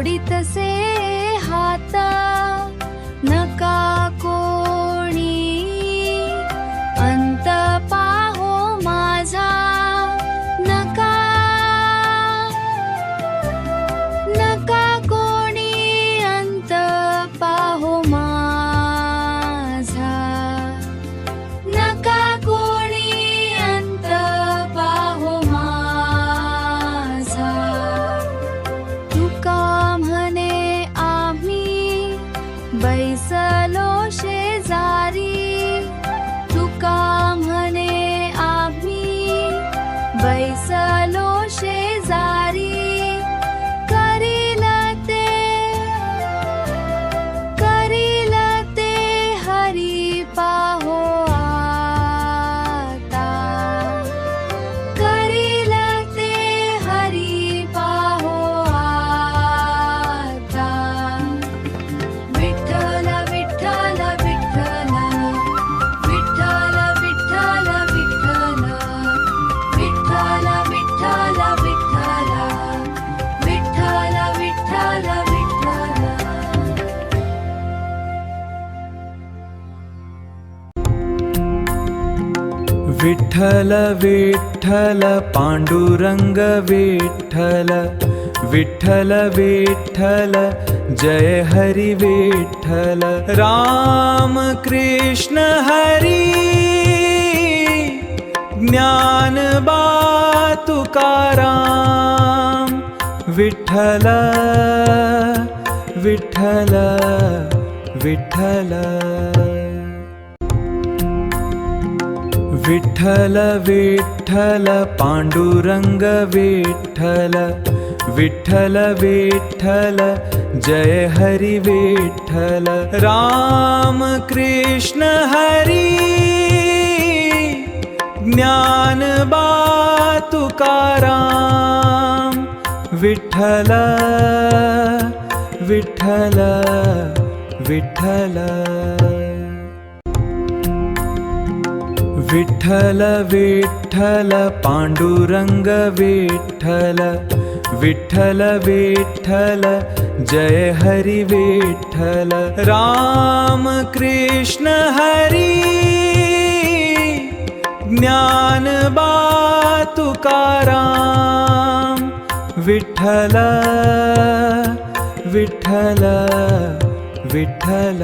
जोडितसे हात नका कोणी अंत पाहो माझा नका नका कोणी अंत पाहो माझा नका कोणी अंत पाहो माझा तुका म्हणे आम्ही बैसलो शेजारी तुका म्हणे आम्ही बैसलो शेजारी करील ते हरी पाहो आता करील ते हरी पाहो आता विठ्ठल विठ्ठल विठ्ठल विठ्ठल विठ्ठल विठ्ठल विठ्ठल विठ्ठल विठ्ठल विठ्ठल विठ्ठल विठ्ठल विठ्ठल पांडुरंग विठ्ठल विठ्ठल विठ्ठल जय हरी विठ्ठल राम कृष्ण हरी ज्ञानबा तुकाराम विठ्ठल विठ्ठल विठ्ठल विठ्ठल विठ्ठल पांडुरंग विठ्ठल विठ्ठल विठ्ठल जय हरी विठ्ठल राम कृष्ण हरी ज्ञानबा तुकाराम विठ्ठल विठ्ठल विठ्ठल विठ्ठल विठ्ठल पांडुरंग विठ्ठल विठ्ठल विठ्ठल जय हरी विठ्ठल राम कृष्ण हरी ज्ञानबा तुकाराम विठ्ठल विठ्ठल विठ्ठल